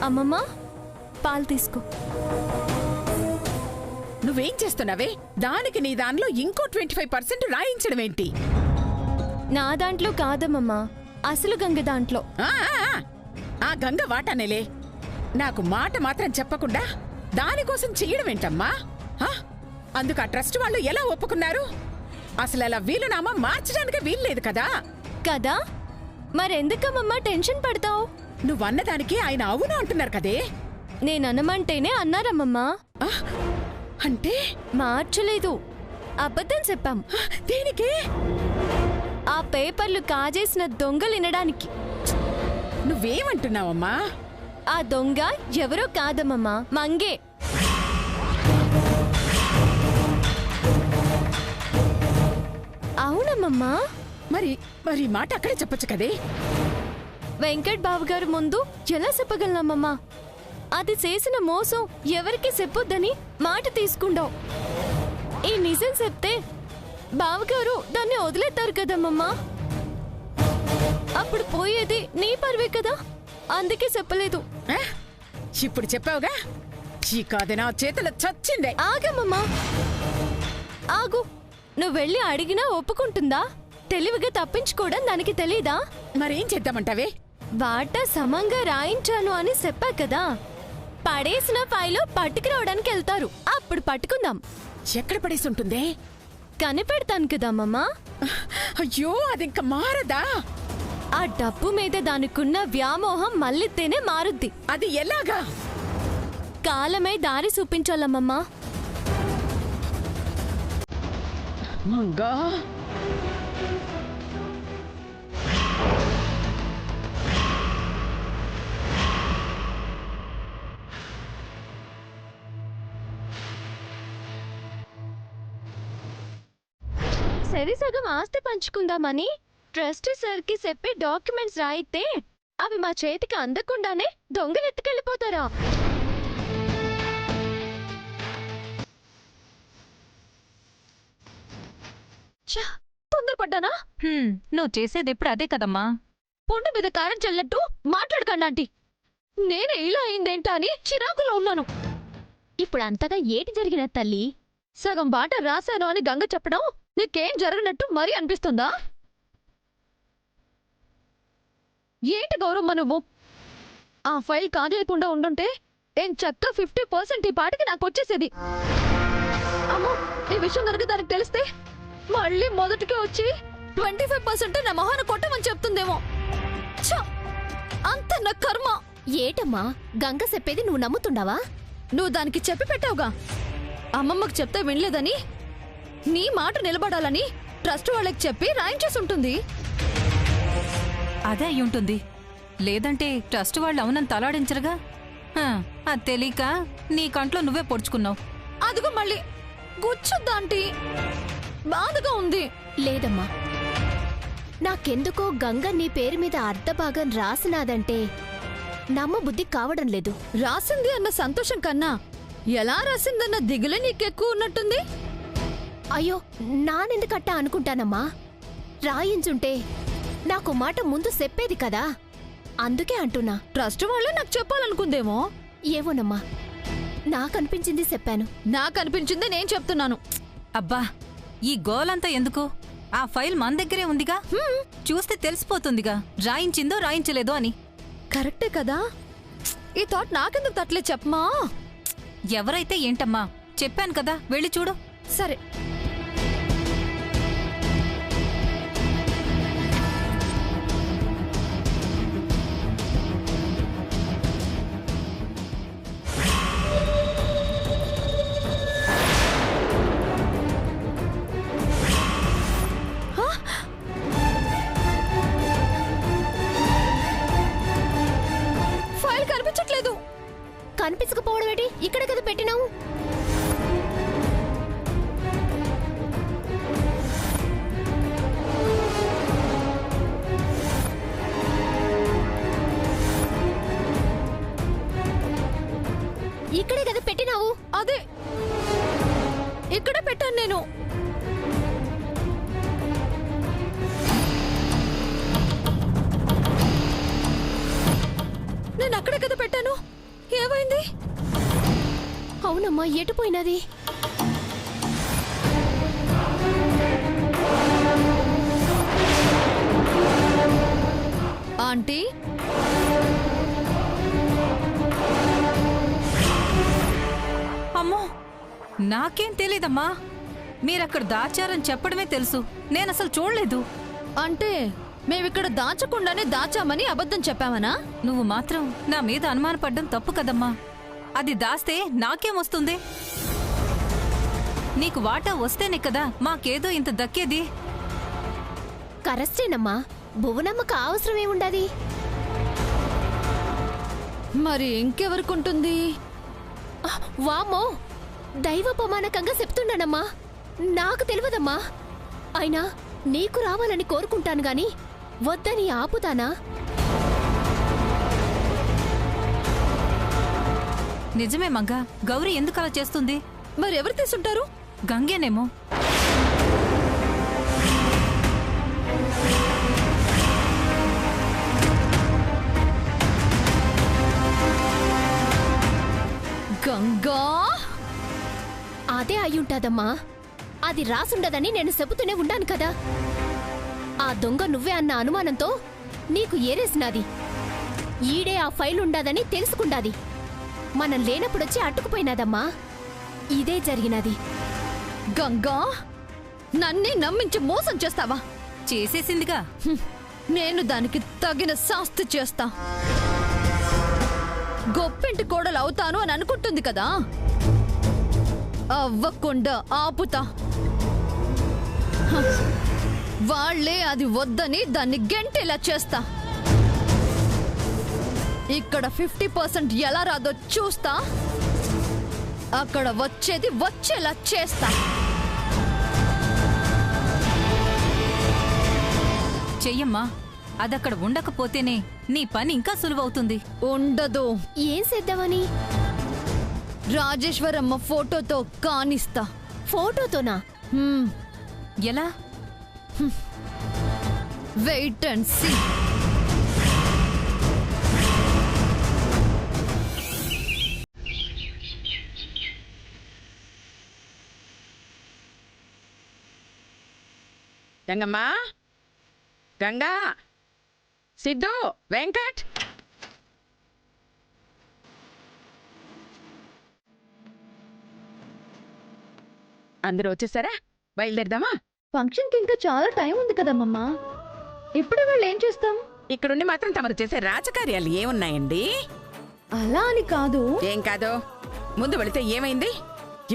అమ్మమ్మ, పాలు తీసుకో. నువ్వేం చేస్తున్నావే? దానికి నీ దానిలో ఇంకో 25% రాయించడం ఏంటి? నా దాంట్లో కాదమ్మమ్మా, అసలు గంగ దాంట్లో. ఆ గంగ వాటానేలే. నాకు మాట మాత్రం చెప్పకుండా దానికోసం చెయ్యడం ఏంటమ్మా? అందుకు ఆ ట్రస్ట్ వాళ్ళు ఎలా ఒప్పుకున్నారు? అసలు అలా వీలునామా మార్చడానికి వీల్లేదు కదా. కదా మరెందుకమ్మమ్మా టెన్షన్ పడతావు? నువ్వన్నదానికి ఆయన అవును అంటున్నారు కదే. నేనన్నమంటేనే అన్నారమ్మమ్మా. అంటే మార్చలేదు, అబద్ధం చెప్పాం. దేనికి? ఆ పేపర్లు కాజేసిన దొంగలు వినడానికి. నువ్వేమంటున్నావమ్మా? ఆ దొంగ ఎవరో కాదమ్మమ్మా, మంగే. అవునమ్మమ్మా. మరి మాట అక్కడే చెప్పొచ్చు కదే. వెంకట్ బాబు గారు ముందు ఎలా చెప్పగలనమ్మమ్మా? అది చేసిన మోసం ఎవరికి చెప్పొద్దని మాట తీసుకుంటావు. ఈ నిజం చెప్తే బావగారు దాన్ని వదిలేస్తారు కదమ్మమ్మా. అప్పుడు పోయేది నీ పరువే కదా, అందుకే చెప్పలేదు. ఇప్పుడు చెప్పావుగా, చీకాది నా చేతులు చచ్చిందే. ఆగమ్మమ్మా, ఆగు. నువ్వు వెళ్ళి అడిగినా ఒప్పుకుంటుందా? తెలివిగా తప్పించుకోవడం దానికి తెలీదా? మరేం చేద్దామంటావే? వాటా సమంగా రాయించాను అని చెప్పా కదా. పడేసిన ఫైలు పట్టుకురావడానికి వెళ్తారు, అప్పుడు పట్టుకుందాం. ఎక్కడ పడేసి ఉంటుందే? కనిపెడతాను కదమ్మమ్మా. అయ్యో, అది ఇంకా మారదా? ఆ డబ్బు మీద దానికున్న వ్యామోహం మళ్ళీతేనే మారుద్ది. అది ఎలాగా? కాలమే దారి చూపించాలమ్మమ్మా. మంగా సరి సగం ఆస్తి పంచుకుందామని ట్రస్ట్ సార్కి చెప్పి డాక్యుమెంట్స్ రాయితే అవి మా చేతికి అందకుండానే దొంగలు ఎత్తుకెళ్ళిపోతారా? తొందరపడ్డానా? నువ్వు చేసేది ఎప్పుడు అదే కదమ్మా. పొండు మీద కారం చల్లట్టు మాట్లాడకండి ఆంటీ. నేనే ఇలా అయిందేంటా అని చిరాకులో ఉన్నాను. ఇప్పుడు అంతగా ఏటి జరిగిన తల్లి? సగం బాట రాశాను అని గంగ చెప్పడం నీకేం జరగనట్టు మరీ అనిపిస్తుందా? ఏంటి గౌరమ్మ నువ్వు? ఆ ఫైల్ కాజేయకుండా ఉండుంటే ఏం చక్క 50% ఈ పాటికి నాకు వచ్చేసేది. అమ్మో, ఈ విషయం కనుక దానికి తెలిస్తే మళ్ళీ మొదటికి వచ్చి 25% నా మొహాన కొట్టమని చెప్తుందేమో. అంత నా కర్మ. ఏటమ్మా గంగ చెప్పేది నువ్వు నమ్ముతుండవా? నువ్వు దానికి చెప్పి పెట్టావుగా, అమ్మమ్మకు చెప్తే వినలేదని, నీ మాట నిలబడాలని ట్రస్ట్ వాళ్ళకి చెప్పి రాయించేసి ఉంటుంది. అదే అయ్యుంటుంది. లేదంటే ట్రస్ట్ వాళ్ళు అవునని తలాడించరుగా. అది తెలియక నీ కంట్లో నువ్వే పొడుచుకున్నావు. అదిగో మళ్ళీ గుచ్చుద్దాంటీ, బాధగా ఉంది. లేదమ్మా, నాకెందుకో గంగ నీ పేరు మీద అర్ధభాగం రాసినాదంటే నమ్మబుద్ధి కావడం లేదు. రాసింది అన్న సంతోషం కన్నా ఎలా రాసిందన్న దిగులే నీకెక్కువ ఉన్నట్టుంది. అయ్యో, నానెందుకట్టా అనుకుంటానమ్మా. రాయించుంటే నాకు మాట ముందు చెప్పేది కదా, అందుకే అంటున్నా. ట్రస్ట్ వాళ్ళే నాకు చెప్పాలనుకుందేమో. ఏమోనమ్మా, నాకనిపించింది చెప్పాను. నాకనిపించింది నేను చెప్తున్నాను. అబ్బా, ఈ గోలంతా ఎందుకు? ఆ ఫైల్ మన దగ్గరే ఉందిగా, చూస్తే తెలిసిపోతుందిగా రాయించిందో రాయించలేదో అని. కరెక్టే కదా. ఈ థాట్ నాకెందుకు తట్లే చెప్పమా. ఎవరైతే ఏంటమ్మా, చెప్పాను కదా, వెళ్ళి చూడు. సరే. ఫైల్ కనిపించట్లేదు. కనిపించకపోవడం ఏంటి? ఇక్కడ కదా పెట్టినావు. అదేంటమ్మా ఎటు పోయినది? ఆంటీ, అమ్మో నాకేం తెలీదమ్మా. మీరక్కడ దాచారని చెప్పడమే తెలుసు, నేనసలు చూడలేదు. అంటే మేమిక్కడ దాచకుండానే దాచామని అబద్ధం చెప్పామనా? నువ్వు మాత్రం నా మీద అనుమానపడ్డం తప్పు కదమ్మా. అది దాస్తే నాకేమొస్తుంది? నీకు వాటా వస్తేనే కదా మాకేదో ఇంత దక్కేది. కరెస్టేనమ్మా, భువనమ్మకు అవసరం ఏముండది? మరి ఇంకెవరికుంటుంది? వామ్మో, దైవపమానకంగా చెప్తున్నానమ్మా, నాకు తెలియదమ్మా. అయినా నీకు రావాలని కోరుకుంటాను గాని వద్దని ఆపుతానా? నిజమే మంగ, గౌరీ ఎందుకు అలా చేస్తుంది? మరి ఎవరు తీసుంటారు? గంగేనేమో. గంగా? అదే అయ్యుంటాదమ్మా. అది రాసుండదని నేను చెబుతూనే ఉండాను కదా. ఆ దొంగ నువ్వే అన్న అనుమానంతో నీకు ఏరేసినాది. ఈడే ఆ ఫైల్ ఉండదని తెలుసుకుండాది. మనం లేనప్పుడొచ్చి అట్టుకుపోయినాదమ్మా. ఇదే జరిగినది. గంగా, నన్నే నమ్మించి మోసం చేస్తావా? చేసేసిందిగా. నేను దానికి తగిన శాస్తి చేస్తా. గొప్పింటి కోడలు అవుతాను అని అనుకుంటుంది కదా, అవ్వకుండా ఆపుతా. వాళ్లే అది వద్దని దాన్ని గెంటేలా చేస్తా. ఇక్కడ 50% ఎలా రాదో చూస్తా, అక్కడ వచ్చేది వచ్చేలా చేస్తా. చెయ్యమ్మా, అదక్కడ ఉండకపోతేనే నీ పని ఇంకా సులువవుతుంది. ఉండదు. ఏం చేద్దామని? రాజేశ్వరమ్మ ఫోటోతో కానిస్తా. ఫోటోతోనా? హ్మ్, ఎలా? Wait and see. గంగమ్మా, గంగా, సిద్ధు, వెంకట్. అందరూ వచ్చేసారా? బయలుదేరదామా? ఫంక్షన్ కి ఇంకా చాలా టైం ఉంది కదమ్మా. ఇప్పుడు వాళ్ళు ఏం చేస్తాం? ఇక్కడుండి మాత్రం తమరు చేసే రాజకార్యాలు ఏమున్నాయండి? అలా అని కాదు. ఏం కాదు, ముందు వెళితే ఏమైంది?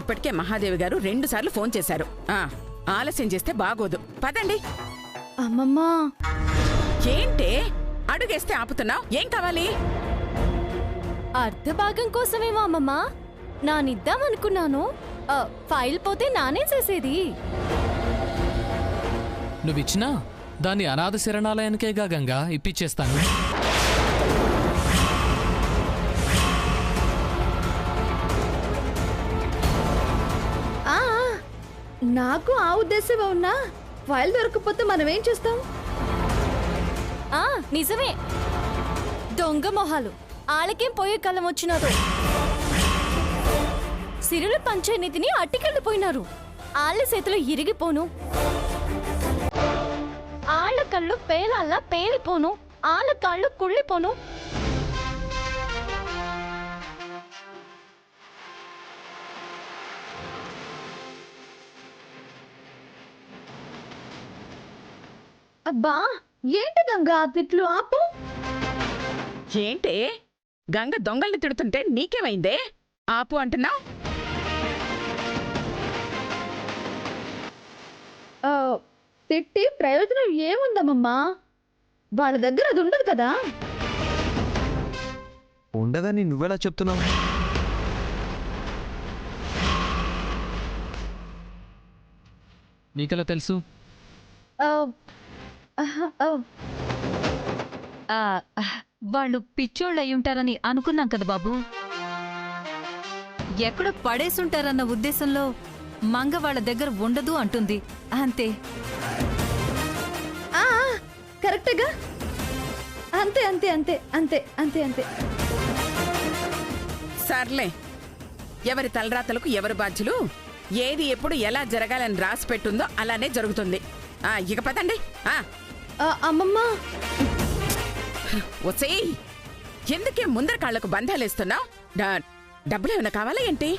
ఇప్పటికే మహాదేవి గారు 2 సార్లు ఫోన్ చేశారు. ఆలస్యం చేస్తే బాగోదు. పదండి. అమ్మమ్మా, ఏంటే అడుగేస్తే ఆపుతున్నావు? ఏం కావాలి? అర్ధ భాగం కోసమేమో అమ్మమ్మా నానిద్దామనుకున్నాను. ఫైల్ పోతే నానే చేసేది. నువ్విచ్చినా దాన్ని అనాథ శరణాలయానికేగా గంగా ఇప్పించేస్తాను. నాకు ఆ ఉద్దేశమే ఉన్నా, ఫైల్ దొరకకపోతే మనం ఏం చేస్తాం? నిజమే, దొంగ మొహాలు ఆళ్ళకేం పోయే కాలం వచ్చినాదో. సిరుల పంచాయతీని అట్టికెళ్ళిపోయినారు. ఆళ్ళ చేతులు ఇరిగిపోను, ఆళ్ళ కళ్ళు పేలాల్లా పేలిపోను, ఆళ్ళ కాళ్ళు కుళ్ళిపోను. అబ్బా, ఏంటి గంగా ఆ తిట్లు? ఆపు. ఏంటే గంగ దొంగల్ని తిడుతుంటే నీకేమైందే? ఆపు అంటున్నావు? తిట్టి ప్రయోజనం ఏముందమ్మా? వాళ్ళ దగ్గర అది ఉండదు కదా. ఉండదని నువ్వెలా చెప్తున్నావు? నీకెలా తెలుసు? వాళ్ళు పిచ్చోళ్ళు అయ్యుంటారని అనుకున్నాం కదా బాబు. ఎక్కడో పడేసుంటారన్న ఉద్దేశంలో మంగ వాళ్ళ దగ్గర ఉండదు అంటుంది అంతే. కరెక్ట్గా అంతే అంతే అంతే అంతే అంతే అంతే. సర్లే, ఎవరి తలరాతలకు ఎవరు బాధ్యులు, ఏది ఎప్పుడు ఎలా జరగాలని రాసి పెట్టుందో అలానే జరుగుతుంది. ఇక పదండి. అమ్మమ్మ వచ్చేయ్, ఎందుకే ముందర కాళ్లకు బంధాలేస్తున్నావు? డబ్బులు ఏమైనా కావాలా ఏంటి?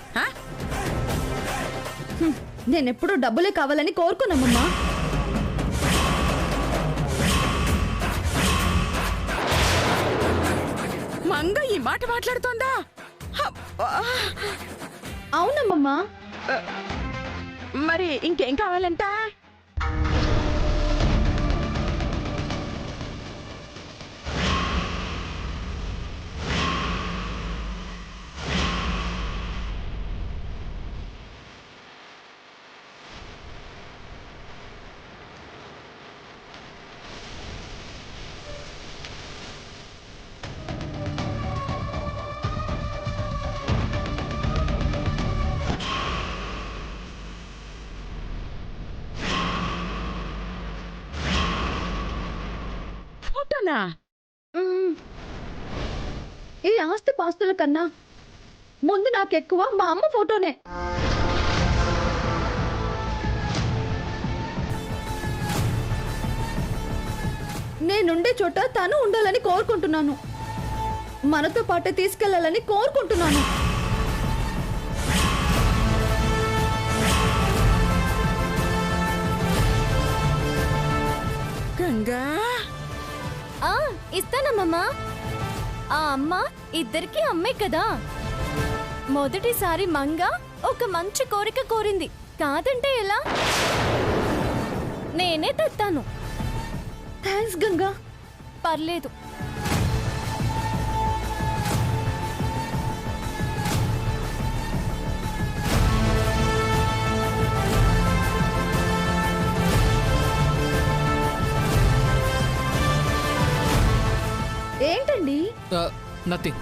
నేనెప్పుడు డబ్బులే కావాలని కోరుకున్నామమ్మా. మంగ ఈ మాట మాట్లాడుతోందా? అవునమ్మమ్మా. మరి ఇంకేం కావాలంట? ఫోటోనా? ఈ ఆస్తి పాస్తుల కన్నా ముందు నాకెక్కువ మా అమ్మ ఫోటోనే. నేనుండే చోట తను ఉండాలని కోరుకుంటున్నాను. మనతో పాటే తీసుకెళ్లాలని కోరుకుంటున్నాను. గంగా, ఇస్తానమ్మమ్మా. ఆ అమ్మ ఇద్దరికి అమ్మే కదా. మొదటిసారి మంగ ఒక మంచి కోరిక కోరింది, కాదంటే ఎలా? నేనే తెస్తాను. థ్యాంక్స్ గంగా. పర్లేదు. ఏంటండి? నథింగ్.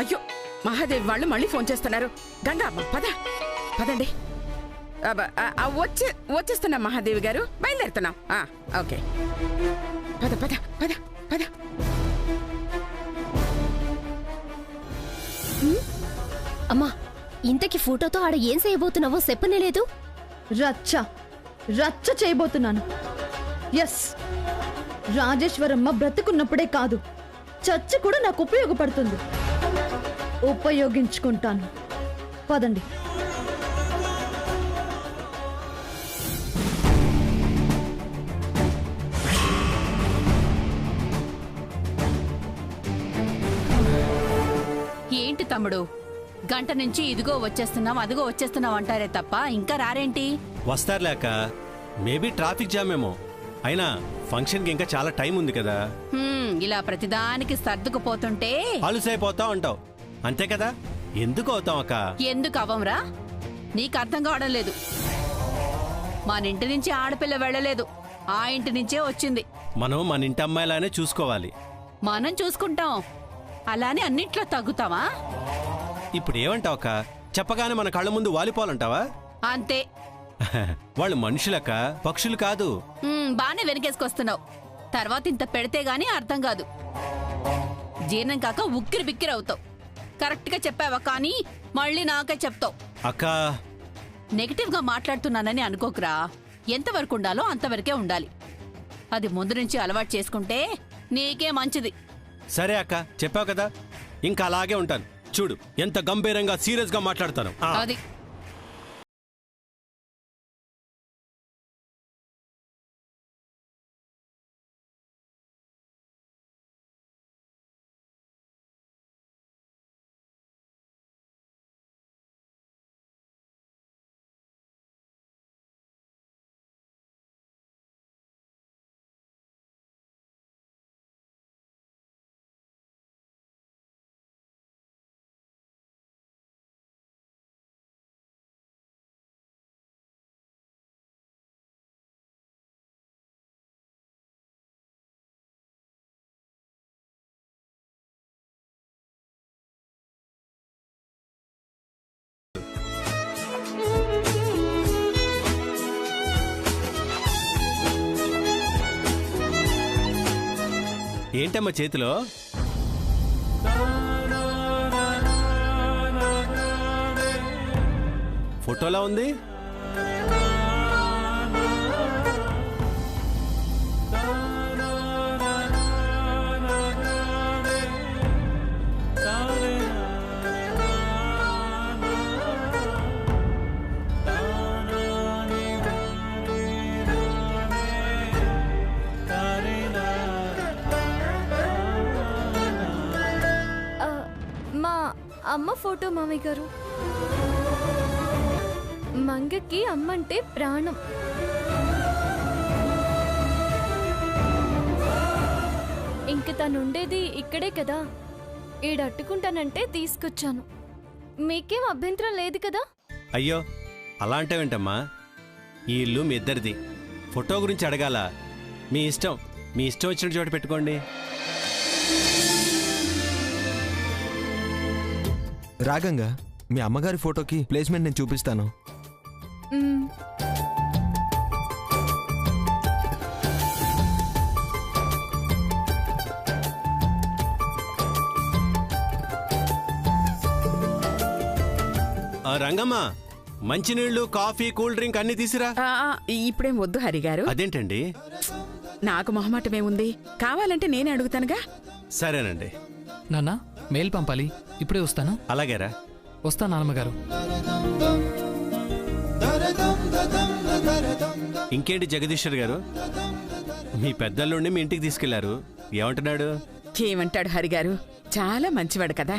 అయ్యో, మహాదేవి వాళ్ళు మళ్ళీ ఫోన్ చేస్తున్నారు. గంగా, పదండి. వచ్చేస్తున్నా మహాదేవి గారు, బయలుదేరుతున్నాం. ఓకే, పద పద పద పద. అమ్మా, ఇంతకి ఫోటోతో ఆడ ఏం చేయబోతున్నావో చెప్పనే లేదు. రచ్చ చేయబోతున్నాను. ఎస్, రాజేశ్వరమ్మ బ్రతుకున్నప్పుడే కాదు, చచ్చి కూడా నాకు ఉపయోగపడుతుంది. ఉపయోగించుకుంటాను. పదండి. ఏంటి తమ్ముడు, గంట నుంచి ఇదిగో వచ్చేస్తున్నాం అదిగో వచ్చేస్తున్నాం అంటారే తప్ప ఇంకా రారేంటి? వస్తారులేక, మేబీ ట్రాఫిక్ జామ్ ఏమో. అయినా ఫంక్షన్కి ఇంకా చాలా టైం ఉంది కదా. ఇలా ప్రతిదానికి సర్దుకుపోతుంటే అలుసైపోతావు అంటావు, అంతే కదా? ఎందుకు అవుతాం అక్క? ఎందుకు అవ్వంరా? నీకు అర్థం కావడం లేదు. మన ఇంటి నుంచి ఆడపిల్ల వెళ్ళలేదు, ఆ ఇంటి నుంచే వచ్చింది. మనం మన ఇంటి అమ్మాయిలానే చూసుకోవాలి. మనం చూసుకుంటాం, అలానే అన్నిట్లో తగ్గుతావా? ఇప్పుడు ఏమంటావు అక్క? చెప్పగానే మన కళ్ళ ముందు వాలిపోవాలంటావా? అంతే. వాళ్ళు మనుషులక్క, పక్షులు కాదు. బానే వెనకేసుకొస్తున్నావు. తర్వాత ఇంత పెడితే గానీ అర్థం కాదు. జీర్ణం కాక ఉక్కిరి బిక్కిరి అవుతావు. కరెక్ట్ గా చెప్పావా, కానీ మళ్ళీ నాకే చెప్తావు. అక్క, నెగటివ్ గా మాట్లాడుతున్నానని అనుకోకురా. ఎంతవరకు ఉండాలో అంతవరకే ఉండాలి. అది ముందు నుంచి అలవాటు చేసుకుంటే నీకే మంచిది. సరే అక్క, చెప్పావు కదా, ఇంకా అలాగే ఉంటాను. చూడు ఎంత గంభీరంగా సీరియస్ గా మాట్లాడతాను. అది ఏంటమ్మా చేతిలో? ఫోటోలా ఉంది. ఆ, మా అమ్మ ఫోటో మామయ్య గారు. మంగకి అమ్మంటే ప్రాణం. ఇంక తనుండేది ఇక్కడే కదా, ఈడట్టుకుంటానంటే తీసుకొచ్చాను. మీకేం అభ్యంతరం లేదు కదా? అయ్యో అలా అంటావేంటమ్మా? ఈ ఇల్లు మీ ఇద్దరిది. ఫోటో గురించి అడగాల? మీ ఇష్టం వచ్చిన చోట పెట్టుకోండి. రాగంగా మీ అమ్మగారి ఫోటోకి ప్లేస్మెంట్ నేను చూపిస్తాను. మ్మ్. రంగమ్మ, మంచినీళ్ళు, కాఫీ, కూల్ డ్రింక్ అన్ని తీసిరా. ఇప్పుడేం వద్దు హరిగారు. అదేంటండి? నాకు మొహమాటమేముంది, కావాలంటే నేనే అడుగుతానుగా. సరేనండి. నాన్న మెయిల్ పంపాలి, ఇప్పుడే వస్తాను. అలాగేరా. వస్తా నాన్నమ్మగారు. ఇంకేంటి జగదీశ్వర్ గారు, మీ పెద్దల్లుండి మీ ఇంటికి తీసుకెళ్లారు, ఏమంటున్నాడు? ఏమంటాడు హరిగారు, చాలా మంచివాడు కదా.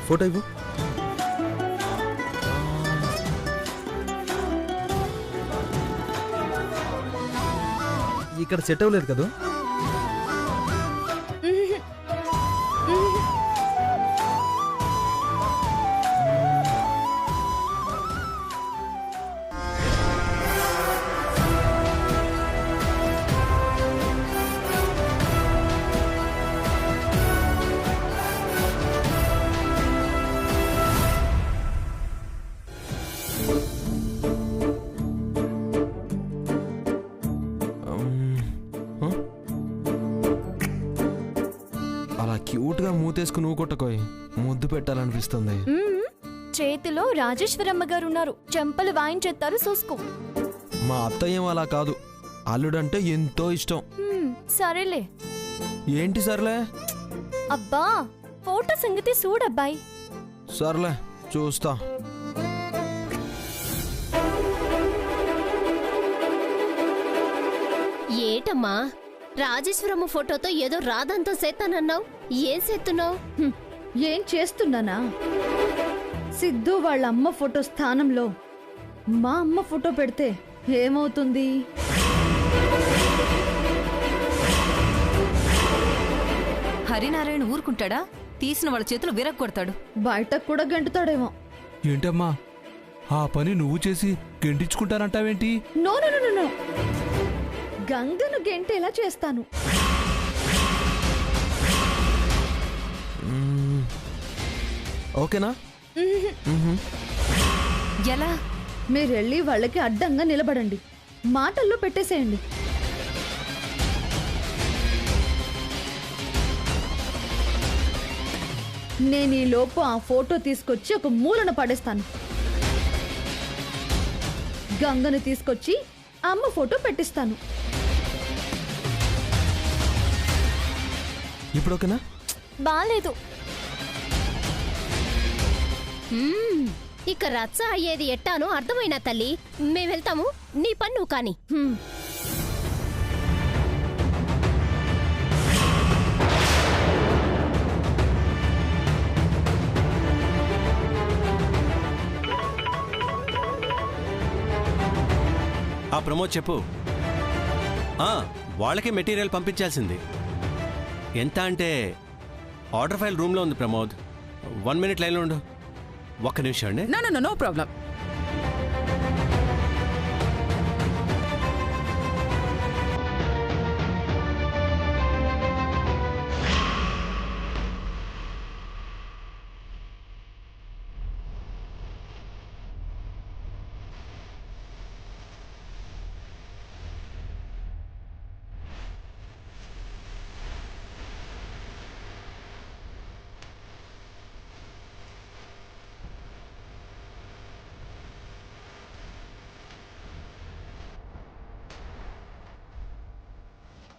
ఫోటో ఇవ్వు. ఇక్కడ సెట్ అవ్వలేదు కదా? అలా క్యూట్గా మూతేసుకుని నువ్వు కొట్టకోయ్, ముద్దు పెట్టాలనిపిస్తుంది. మ్మ్. చేతిలో రాజేశ్వరమ్మ గారు ఉన్నారు, చెంపలు వాయించేస్తారు, చూసుకో. మా అత్తయ్య అలా కాదు, అల్లుడంటే ఎంతో ఇష్టం. మ్మ్. సరేలే. ఏంటి సర్లే? అబ్బా, ఫోటో సంగతి చూడబ్బాయి. సర్లే చూస్తా. ఏటమ్మా, రాజేశ్వరమ్మ ఫోటోతో ఏదో రాదంతో సేత్తానన్నావు, ఏం సేత్తున్నావు? ఏం చేస్తున్నానా? సిద్ధు వాళ్ళ అమ్మ ఫోటో స్థానంలో మా అమ్మ ఫోటో పెడితే ఏమవుతుంది? హరినారాయణ ఊరుకుంటాడా? తీసిన వాళ్ళ చేతులు విరగ్గొడతాడు. బయటకు కూడా గంటుతాడేమో. ఏంటమ్మా ఆ పని నువ్వు చేసి గెంటించుకుంటానంటావేంటి? నో నో నో నో, గంగను గెంటేలా చేస్తాను. ఓకేనా? ఎలా? మీరెళ్ళి వాళ్ళకి అడ్డంగా నిలబడండి, మాటల్లో పెట్టేసేయండి. నేను ఈ లోపు ఆ ఫోటో తీసుకొచ్చి ఒక మూలన పడేస్తాను. గంగను తీసుకొచ్చి అమ్మ ఫోటో పెట్టిస్తాను. ఇప్పుడు ఓకేనా? బాలేదు. ఇక రచ్చ అయ్యేది ఎట్టానో అర్థమైనా తల్లి, మేము వెళ్తాము, నీ పని నువ్వు కాని. ఆ ప్రమోద్ చెప్పు. వాళ్ళకి మెటీరియల్ పంపించాల్సింది. ఎంత అంటే ఆర్డర్ ఫైల్ రూమ్లో ఉంది ప్రమోద్. 1 minute లైన్లో ఉండు. ఒక్క నిమిషం అండి. No problem.